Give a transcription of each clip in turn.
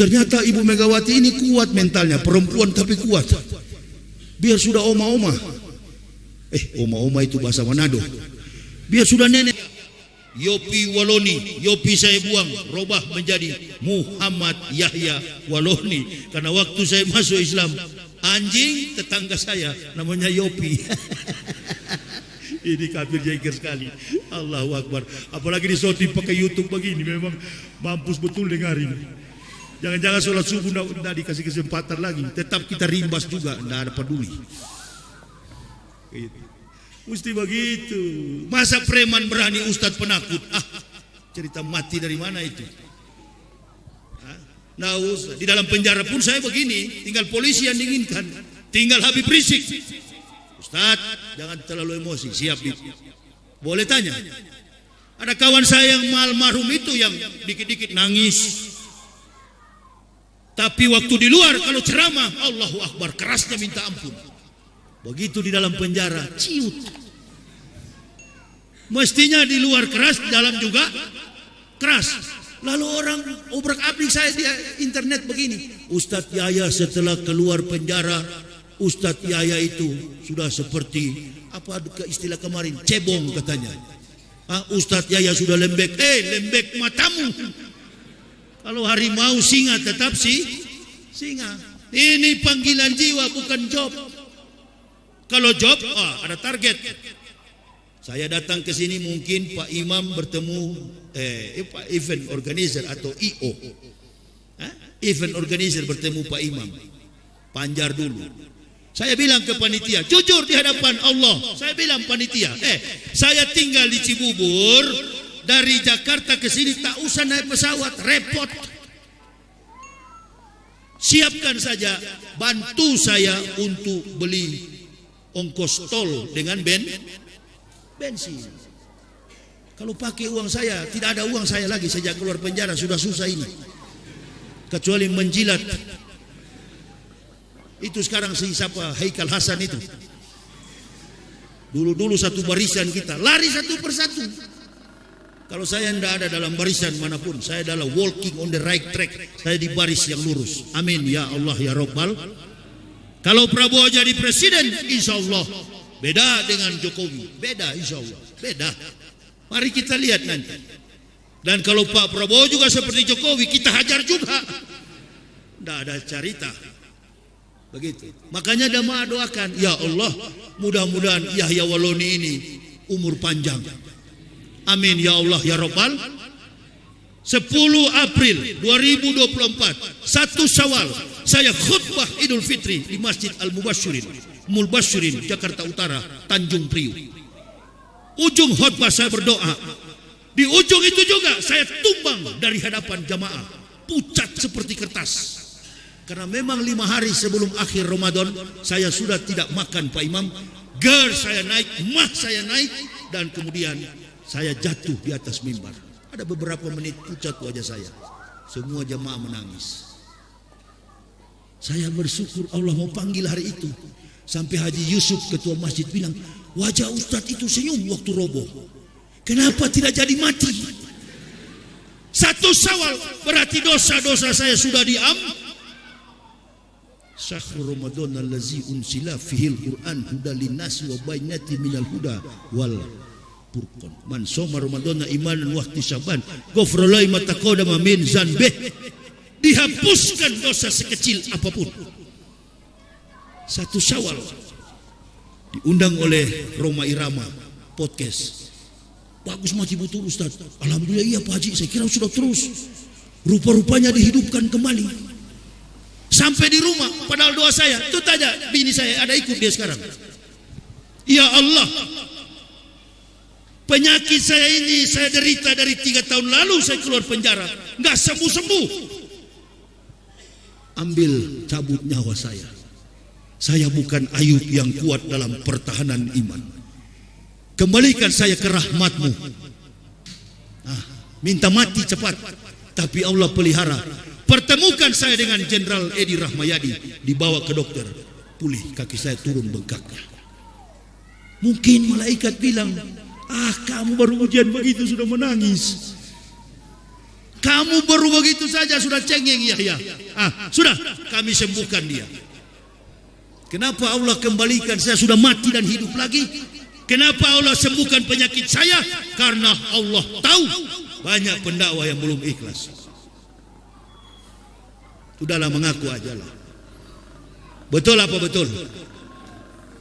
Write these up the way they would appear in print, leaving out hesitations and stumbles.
Ternyata Ibu Megawati ini kuat mentalnya, perempuan tapi kuat. Biar sudah oma-oma, oma-oma itu bahasa Manado. Biar sudah nenek, Yopi Waloni, Yopi saya buang, robah menjadi Muhammad Yahya Waloni. Karena waktu saya masuk Islam, anjing tetangga saya namanya Yopi. Ini kafir jengker sekali. Allahu Akbar. Apalagi di shooting pakai YouTube begini, memang mampus betul dengarin. Jangan-jangan sholat subuh tidak dikasih kesempatan lagi. Tetap kita rimbas juga, tidak ada peduli. Mesti begitu. Masa preman berani ustadz penakut? Cerita mati dari mana itu? Nah, di dalam penjara pun saya begini. Tinggal polisi yang diinginkan. Tinggal Habib Rizik. Ustadz, jangan terlalu emosi. Siap, boleh tanya. Ada kawan saya yang almarhum itu yang dikit-dikit nangis. Tapi waktu di luar kalau ceramah, Allahu Akbar, kerasnya minta ampun. Begitu di dalam penjara, ciut. Mestinya di luar keras, dalam juga keras. Lalu orang obrak-abrik saya di internet begini. Ustadz Yahya setelah keluar penjara, Ustadz Yahya itu sudah seperti apa istilah kemarin, cebong katanya. Ustadz Yahya sudah lembek. Lembek matamu. Kalau harimau singa tetap singa. Ini panggilan jiwa bukan job. Kalau job ada target. Saya datang ke sini mungkin Pak Imam bertemu Pak event organizer atau IO. Event organizer bertemu Pak Imam. Panjar dulu. Saya bilang ke panitia, jujur di hadapan Allah. Saya bilang panitia, saya tinggal di Cibubur. Dari Jakarta ke sini tak usah naik pesawat, repot. Siapkan saja, bantu saya untuk beli ongkos tol dengan bensin. Kalau pakai uang saya, tidak ada uang saya lagi sejak keluar penjara, sudah susah ini. Kecuali menjilat. Itu sekarang siapa Haikal Hasan itu. Dulu satu barisan kita, lari satu persatu. Kalau saya tidak ada dalam barisan manapun, saya adalah walking on the right track. Saya di baris yang lurus. Amin ya Allah ya Rabbal. Kalau Prabowo jadi presiden, insya Allah beda dengan Jokowi. Beda insya Allah. Beda. Mari kita lihat nanti. Dan kalau Pak Prabowo juga seperti Jokowi, kita hajar juga. Tidak ada cerita. Begitu. Makanya Dama doakan, ya Allah, mudah-mudahan Yahya Waloni ini umur panjang. Amin ya Allah ya Rabbal. 10 April 2024 1 Syawal saya khutbah Idul Fitri di Masjid Al-Mubasyirin Jakarta Utara, Tanjung Priuk. Ujung khutbah saya berdoa. Di ujung itu juga saya tumbang dari hadapan jamaah, pucat seperti kertas. Karena memang 5 hari sebelum akhir Ramadan saya sudah tidak makan Pak Imam. Ger saya naik, mah saya naik, dan kemudian saya jatuh di atas mimbar. Ada beberapa menit pucat wajah saya. Semua jamaah menangis. Saya bersyukur Allah mau panggil hari itu. Sampai Haji Yusuf ketua masjid bilang, wajah Ustadz itu senyum waktu roboh. Kenapa tidak jadi mati? 1 Syawal berarti dosa-dosa saya sudah Syahrul Ramadan allazi unsila fihil Qur'an hudal linnasi wa bayyinatin minal huda wal furqan. Man shoma Ramadana imanan wa ihtisaban ghufra lahu ma taqaddama min zanbih. Dihapuskan dosa sekecil apapun. 1 Syawal diundang oleh Roma Irama podcast. Bagus mati betul Ustaz. Alhamdulillah iya Pak Haji, saya kira sudah terus. Rupa-rupanya dihidupkan kembali. Sampai di rumah, padahal doa saya, itu tanya bini saya, ada ikut dia sekarang. Ya Allah, penyakit saya ini saya derita dari 3 tahun lalu saya keluar penjara, nggak sembuh-sembuh. Ambil cabut nyawa saya. Saya bukan Ayub yang kuat dalam pertahanan iman. Kembalikan saya ke rahmat-Mu. Minta mati cepat, tapi Allah pelihara. Pertemukan saya dengan Jenderal Edi Rahmayadi, dibawa ke dokter, pulih kaki saya turun bengkaknya. Mungkin malaikat bilang, kamu baru ujian begitu sudah menangis. Kamu baru begitu saja sudah cengeng Yahya. Sudah, kami sembuhkan dia. Kenapa Allah kembalikan saya sudah mati dan hidup lagi? Kenapa Allah sembuhkan penyakit saya? Karena Allah tahu banyak pendakwa yang belum ikhlas. Sudahlah, mengaku aja lah. Betul apa betul?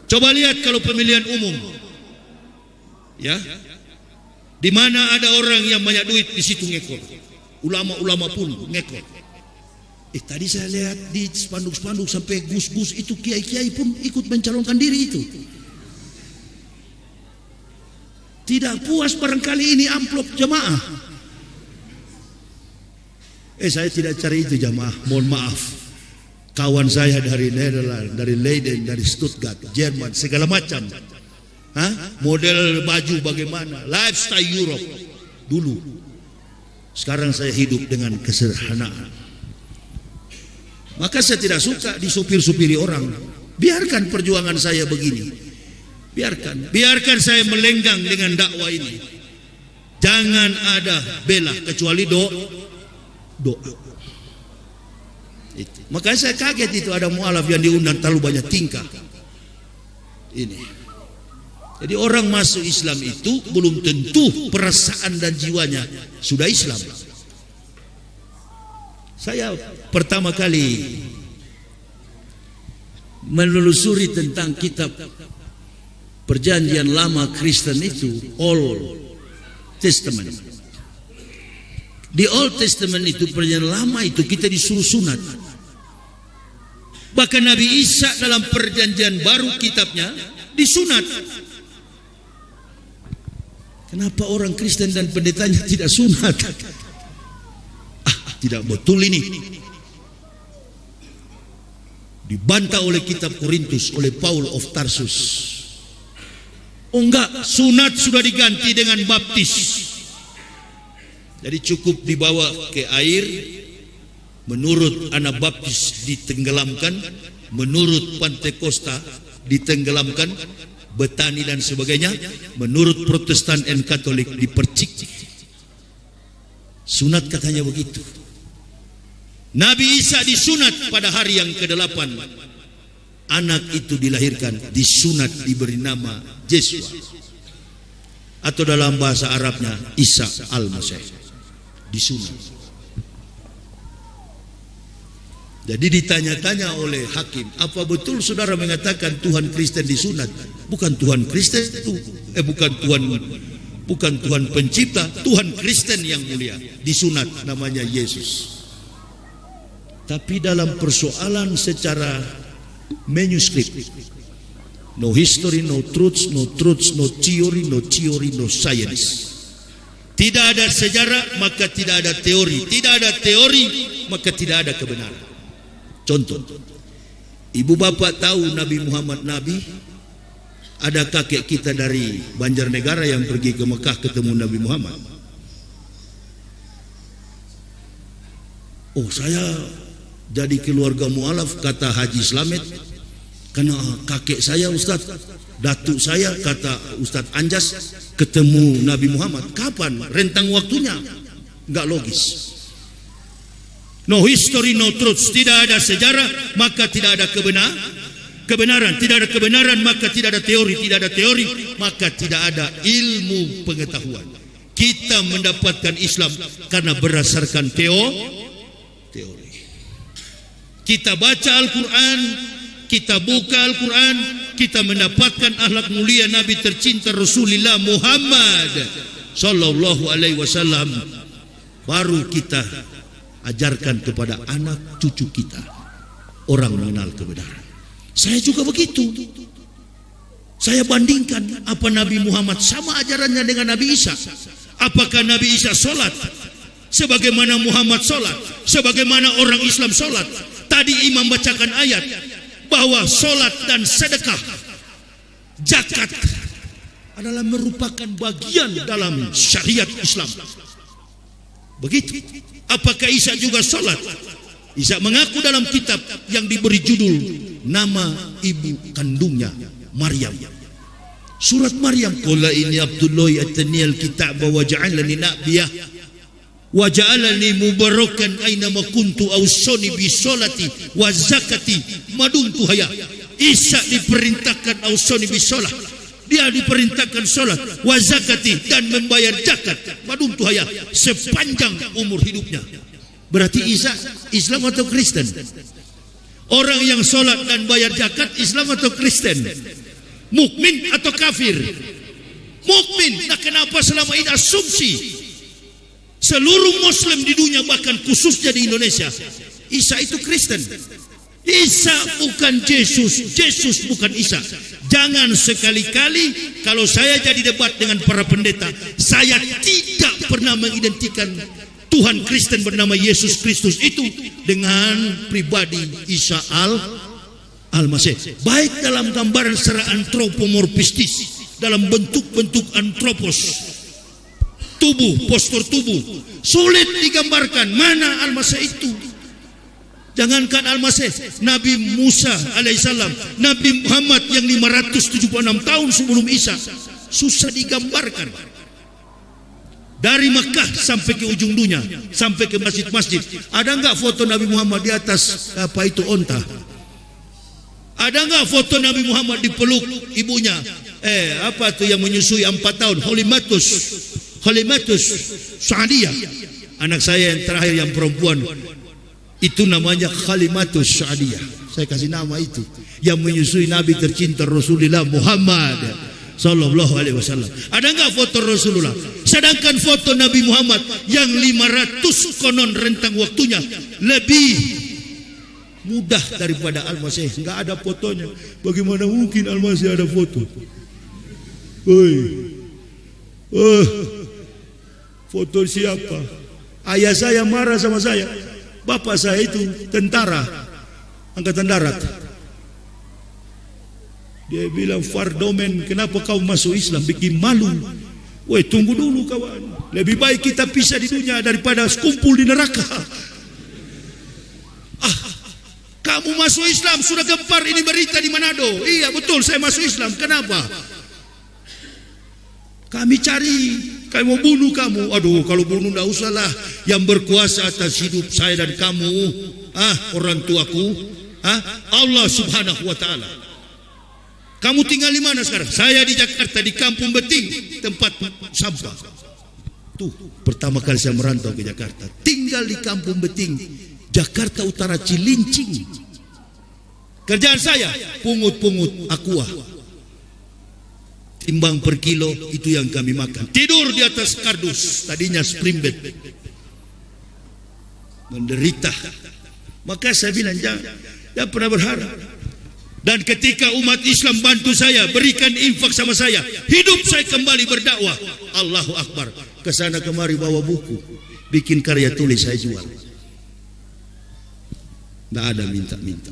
Coba lihat kalau pemilihan umum, ya, di mana ada orang yang banyak duit, di situ ngekor. Ulama-ulama pun ngekor. Tadi saya lihat di spanduk-spanduk sampai gus-gus itu, kiai-kiai pun ikut mencalonkan diri itu. Tidak puas barangkali ini amplop jamaah. Saya tidak cari itu jamaah, mohon maaf. Kawan saya dari Netherlands, dari Leiden, dari Stuttgart, Jerman, segala macam. Model baju bagaimana, lifestyle Europe dulu. Sekarang saya hidup dengan kesederhanaan. Maka saya tidak suka disupir-supiri orang. Biarkan perjuangan saya begini. Biarkan saya melenggang dengan dakwah ini. Jangan ada bela kecuali doa. Makanya saya kaget itu ada mualaf yang diundang terlalu banyak tingkah. Ini. Jadi orang masuk Islam itu belum tentu perasaan dan jiwanya sudah Islam. Saya pertama kali menelusuri tentang kitab Perjanjian Lama Kristen itu, Old Testament. Di Old Testament itu, Perjanjian Lama itu kita disuruh sunat. Bahkan Nabi Isa dalam Perjanjian Baru kitabnya disunat. Kenapa orang Kristen dan pendetanya tidak sunat? Tidak betul ini. Dibantah oleh kitab Korintus oleh Paul of Tarsus. Oh enggak, sunat sudah diganti dengan baptis. Jadi cukup dibawa ke air. Menurut Anabaptis ditenggelamkan, menurut Pantekosta ditenggelamkan, Betani dan sebagainya, menurut Protestan dan Katolik dipercik. Sunat katanya begitu. Nabi Isa disunat pada hari yang ke-8. Anak itu dilahirkan, disunat, diberi nama Yesua. Atau dalam bahasa Arabnya Isa Al-Masih. Disunat. Jadi ditanya-tanya oleh hakim, apa betul saudara mengatakan Tuhan Kristen disunat? Bukan Tuhan Kristen itu, bukan Tuhan pencipta, Tuhan Kristen yang mulia disunat, namanya Yesus. Tapi dalam persoalan secara manuskrip, no history, no truth, no theory, no science. Tidak ada sejarah, maka tidak ada teori. Tidak ada teori, maka tidak ada kebenaran. Contoh, ibu bapak tahu Nabi Muhammad Nabi? Ada kakek kita dari Banjarnegara yang pergi ke Mekah ketemu Nabi Muhammad. Oh, saya jadi keluarga mualaf, kata Haji Slamet, karena kakek saya Ustaz, datuk saya kata Ustaz Anjas ketemu Nabi Muhammad. Kapan? Rentang waktunya enggak logis. No history, no truth. Tidak ada sejarah, maka tidak ada kebenaran. Tidak ada kebenaran, maka tidak ada teori. Tidak ada teori, maka tidak ada ilmu pengetahuan. Kita mendapatkan Islam karena berdasarkan teori. Kita baca Al-Quran, kita buka Al-Quran, kita mendapatkan akhlak mulia Nabi tercinta Rasulullah Muhammad Sallallahu Alaihi Wasallam. Baru kita ajarkan kepada anak cucu kita, orang mengenal kebenaran. Saya juga begitu. Saya bandingkan apa Nabi Muhammad sama ajarannya dengan Nabi Isa. Apakah Nabi Isa sholat sebagaimana Muhammad sholat, sebagaimana orang Islam sholat? Tadi imam bacakan ayat bahwa sholat dan sedekah, zakat adalah merupakan bagian dalam syariat Islam. Begitu. Apakah Isa juga sholat? Isa mengaku dalam kitab yang diberi judul nama ibu kandungnya, Maryam. Surat Maryam, qul inni abdullahi ataniyal kitab wa ja'alani nabiyah. wa ja'alani mubarakan aina ma kuntu awsani bi sholati wa zakati madumtu haya. Isa diperintahkan awsani bi sholat, dia diperintahkan sholat, wa zakati, dan membayar zakat madumtu haya, sepanjang umur hidupnya. Berarti Isa Islam atau Kristen? Orang yang sholat dan bayar zakat Islam atau Kristen? Mukmin atau kafir? Mukmin. Nah, kenapa selama ini asumsi seluruh Muslim di dunia, bahkan khususnya di Indonesia, Isa itu Kristen? Isa bukan Yesus, Yesus bukan Isa. Jangan sekali-kali kalau saya jadi debat dengan para pendeta, saya tidak pernah mengidentikan Tuhan Kristen bernama Yesus Kristus itu dengan pribadi Isa al-Masih. Baik dalam gambaran secara antropomorfistis, dalam bentuk-bentuk antropos, tubuh, postur tubuh, sulit digambarkan mana Al-Masih itu. Jangankan Al-Masih, Nabi Musa alaihissalam, Nabi Muhammad yang 576 tahun sebelum Isa, susah digambarkan. Dari Mekah sampai ke ujung dunia, sampai ke masjid-masjid, ada enggak foto Nabi Muhammad di atas apa itu onta? Ada enggak foto Nabi Muhammad dipeluk ibunya? Apa tuh yang menyusui 4 tahun? Halimatus Sa'diyah. Anak saya yang terakhir yang perempuan itu namanya Halimatus Sa'diyah. Saya kasih nama itu, yang menyusui Nabi tercinta Rasulullah Muhammad sallallahu alaihi wasallam. Ada enggak foto Rasulullah? Sedangkan foto Nabi Muhammad yang 500 konon rentang waktunya lebih mudah daripada Al-Masih, enggak ada fotonya. Bagaimana mungkin Al-Masih ada foto? Foto siapa? Ayah saya marah sama saya. Bapak saya itu tentara angkatan darat. Dia bilang, Fardomen, kenapa kau masuk Islam? Bikin malu. Woi, tunggu dulu kawan. Lebih baik kita pisah di dunia daripada kumpul di neraka. Kamu masuk Islam, sudah gempar ini berita di Manado. Iya betul, saya masuk Islam. Kenapa? Kami cari, kami mau bunuh kamu. Aduh, kalau bunuh enggak usahlah. Yang berkuasa atas hidup saya dan kamu, orang tuaku, Allah Subhanahu wa taala. Kamu tinggal di mana sekarang? Saya di Jakarta, di Kampung Beting, tempat sampah. Tuh, pertama kali saya merantau ke Jakarta. Tinggal di Kampung Beting, Jakarta Utara, Cilincing. Kerjaan saya pungut-pungut aqua. Timbang per kilo itu yang kami makan. Tidur di atas kardus, tadinya spring bed. Menderita. Maka saya bilang jangan pernah berharap. Dan ketika umat Islam bantu saya, berikan infak sama saya, hidup saya kembali berdakwah. Allahu Akbar. Kesana kemari bawa buku, bikin karya tulis, saya jual. Tidak ada minta-minta.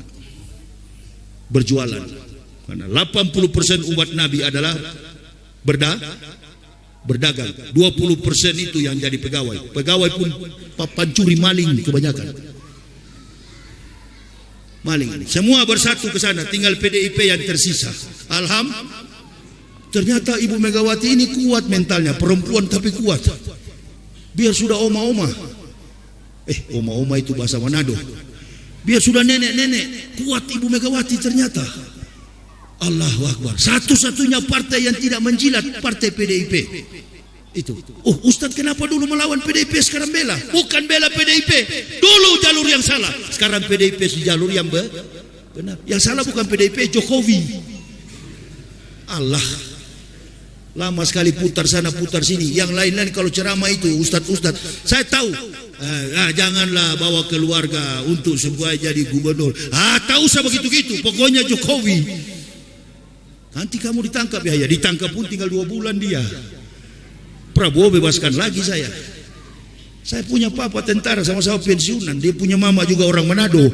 Berjualan. Karena 80% umat Nabi adalah berdagang. 20% itu yang jadi pegawai. Pegawai pun pancuri maling kebanyakan. Maling. Semua bersatu ke sana, tinggal PDIP yang tersisa. Ternyata Ibu Megawati ini kuat mentalnya, perempuan tapi kuat. Biar sudah oma-oma. Oma-oma itu bahasa Manado. Biar sudah nenek-nenek, kuat Ibu Megawati ternyata. Allahu Akbar. Satu-satunya partai yang tidak menjilat, partai PDIP. Itu. Ustadz kenapa dulu melawan PDIP sekarang bela? Bukan bela PDIP. Dulu jalur yang salah. Sekarang PDIP jalur yang benar. Yang salah bukan PDIP, Jokowi. Allah. Lama sekali putar sana putar sini. Yang lain-lain kalau ceramah itu Ustadz. Saya tahu. Janganlah bawa keluarga untuk supaya jadi gubernur. Tak usah begitu-gitu. Pokoknya Jokowi. Nanti kamu ditangkap ya. Ditangkap pun tinggal 2 bulan dia. Prabowo bebaskan lagi saya. Saya punya papa tentara, sama-sama pensiunan. Dia punya mama juga orang Manado.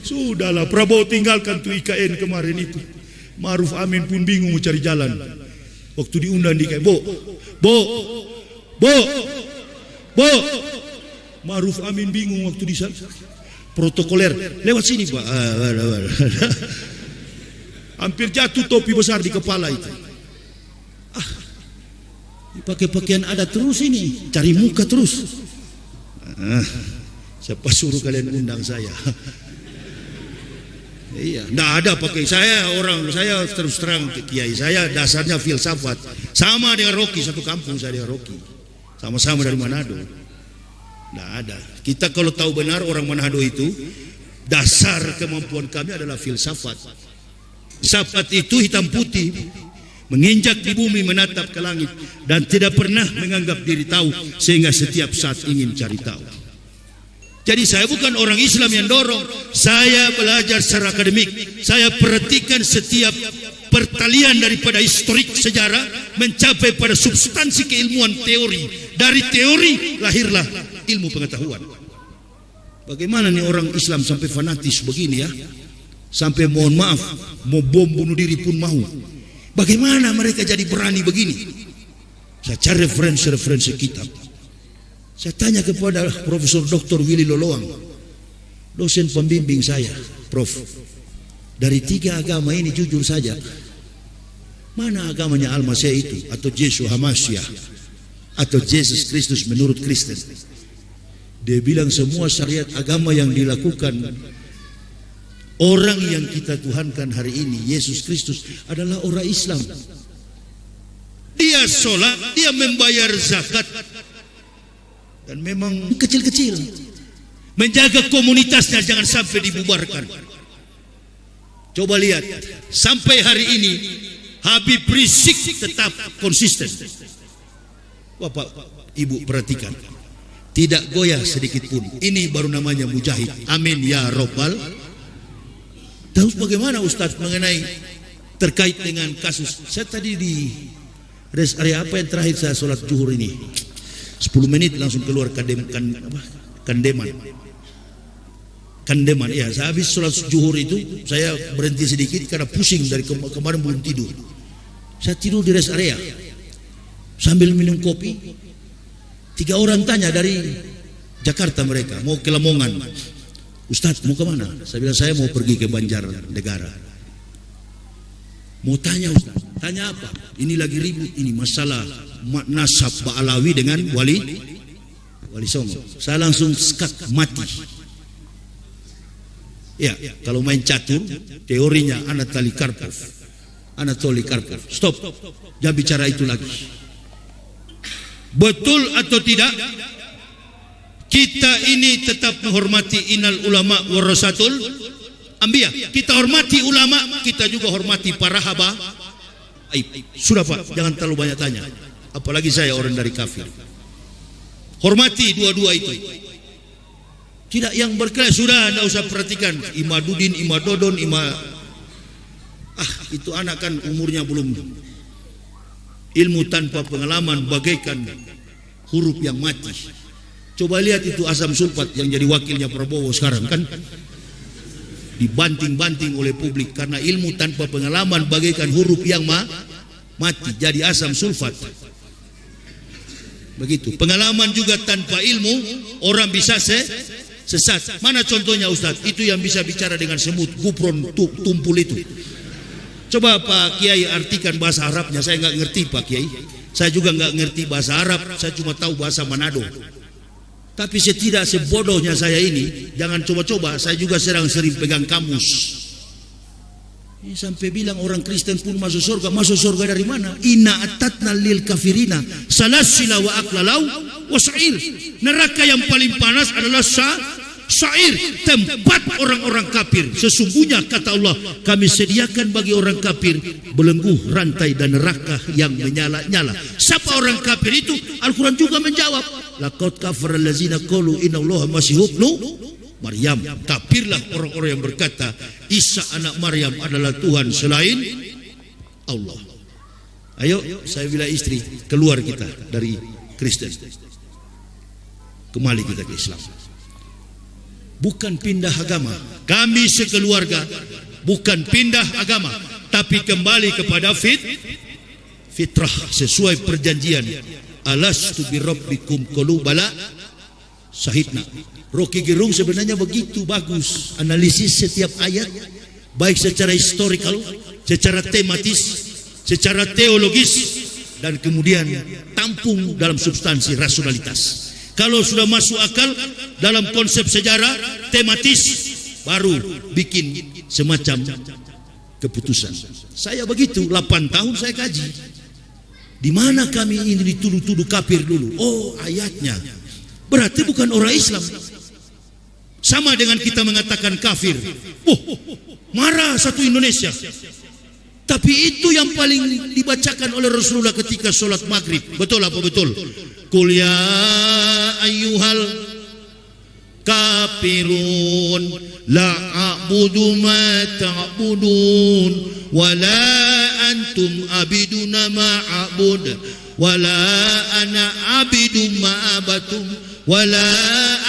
Sudahlah, Prabowo tinggalkan tuh IKN kemarin itu. Ma'ruf Amin pun bingung mau cari jalan. Waktu diundang di IKN, Bo. Ma'ruf Amin bingung waktu di sana. Protokoler, lewat sini Pak. Hampir jatuh topi besar di kepala itu. pakai pakaian adat terus ini, cari muka terus. Siapa suruh kalian undang saya? Iya, enggak ada pakai saya terus terang kiai saya dasarnya filsafat. Sama dengan Rocky, satu kampung saya dengan Rocky. Sama-sama dari Manado. Enggak ada. Kita kalau tahu benar orang Manado itu dasar kemampuan kami adalah filsafat. Filsafat itu hitam putih, menginjak di bumi, menatap ke langit, dan tidak pernah menganggap diri tahu sehingga setiap saat ingin cari tahu. Jadi saya bukan orang Islam yang dorong. Saya belajar secara akademik. Saya perhatikan setiap pertalian daripada historik sejarah mencapai pada substansi keilmuan teori. Dari teori lahirlah ilmu pengetahuan. Bagaimana nih orang Islam sampai fanatis begini ya? Sampai mohon maaf, mau bom bunuh diri pun mau. Bagaimana mereka jadi berani begini? Saya cari referensi kitab. Saya tanya kepada Profesor Dr. Willy Loloang, dosen pembimbing saya, Prof. Dari 3 agama ini jujur saja, mana agamanya Al-Masih itu, atau Yesus Hamasyah, atau Yesus Kristus menurut Kristen? Dia bilang semua syariat agama yang dilakukan orang yang kita tuhankan hari ini, Yesus Kristus, adalah orang Islam. Dia sholat, dia membayar zakat, dan memang kecil-kecil menjaga komunitasnya jangan sampai dibubarkan. Coba lihat sampai hari ini Habib Rizik tetap konsisten. Bapak Ibu perhatikan, tidak goyah sedikit pun. Ini baru namanya mujahid. Amin ya Rabbal. Terus bagaimana Ustaz mengenai terkait dengan kasus? Saya tadi di rest area apa yang terakhir saya sholat zuhur ini, 10 menit langsung keluar Kandeman. Ya, saya habis sholat zuhur itu saya berhenti sedikit karena pusing dari kemarin belum tidur. Saya tidur di rest area sambil minum kopi. 3 orang tanya dari Jakarta, mereka mau ke Lamongan. Ustadz mau kemana? Saya bilang saya mau pergi ke Banjarnegara. Mau tanya Ustaz, tanya apa? Ini lagi ribut ini masalah nasab Ba'alawi dengan Wali Songo. Saya langsung skak mati. Ya, kalau main catur teorinya Anatoly Karpov. Stop. Jangan bicara itu lagi. Betul atau tidak? Kita ini tetap menghormati innal ulama warasatul Ambiya. Kita hormati ulama, kita juga hormati para habaib. Sudah Pak, jangan terlalu banyak tanya. Apalagi saya orang dari kafir. Hormati dua-dua itu. Tidak yang berkelahi, sudah tidak usah perhatikan. Imadudin, Imadodon, itu anak kan umurnya belum. Ilmu tanpa pengalaman bagaikan huruf yang mati. Coba lihat itu Asam Sulfat yang jadi wakilnya Prabowo sekarang kan. Dibanting-banting oleh publik karena ilmu tanpa pengalaman bagaikan huruf yang mati, jadi asam sulfat. Begitu. Pengalaman juga tanpa ilmu orang bisa sesat. Mana contohnya Ustaz? Itu yang bisa bicara dengan semut, gupron, tumpul itu. Coba Pak Kiai artikan bahasa Arabnya. Saya nggak ngerti Pak Kiai. Saya juga nggak ngerti bahasa Arab. Saya cuma tahu bahasa Manado. Tapi setidak sebodohnya saya ini, jangan coba-coba, saya juga sering pegang kamus. Ini sampai bilang orang Kristen pun masuk surga. Masuk surga dari mana? Inna atatna lil kafirina salasila wa aklalau wa sa'ir. Neraka yang paling panas adalah sa'ir, tempat orang-orang kafir. Sesungguhnya kata Allah, kami sediakan bagi orang kafir belenggu, rantai dan neraka yang menyala-nyala. Siapa orang kafir itu? Al-Quran juga menjawab, laqad kafara allazina qalu innallaha masihub ibnu Maryam. Kafirlah orang-orang yang berkata Isa anak Maryam adalah Tuhan selain Allah. Ayo saya bilang istri, keluar kita dari Kristen, kembali kita ke Islam. Bukan pindah agama. Kami sekeluarga bukan pindah agama, tapi kembali kepada fitrah sesuai perjanjian. Alastu birabbikum qalu bala syahidna. Rocky Gerung sebenarnya begitu bagus analisis setiap ayat, baik secara historical, secara tematis, secara teologis, dan kemudian tahu tampung dalam substansi rasionalitas. Kalau sudah masuk akal dalam konsep sejarah tematis, baru bikin semacam keputusan. Saya begitu, 8 tahun saya kaji. Di mana kami ini dituduh-tuduh kafir dulu? Oh, ayatnya. Berarti bukan orang Islam. Sama dengan kita mengatakan kafir. Oh, marah satu Indonesia. Tapi itu yang paling dibacakan oleh Rasulullah ketika sholat maghrib. Betul apa betul? Qul ya ayyuhal kafirun la a'budu ma ta'budun wa la antum abiduna ma a'bud wa la ana abidu ma abatum wa la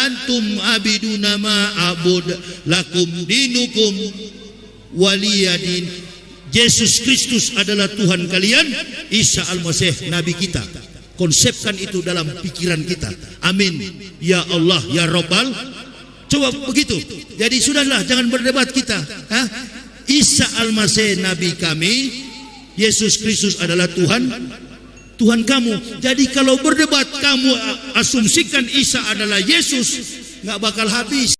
antum abiduna ma a'bud lakum dinukum waliyadin. Yesus Kristus adalah Tuhan kalian, Isa Al-Masih Nabi kita. Konsepkan itu dalam pikiran kita. Amin. Ya Allah, ya Rabbal. Coba begitu. Jadi sudahlah, jangan berdebat kita. Isa Al-Masih Nabi kami, Yesus Kristus adalah Tuhan, Tuhan kamu. Jadi kalau berdebat kamu asumsikan Isa adalah Yesus, nggak bakal habis.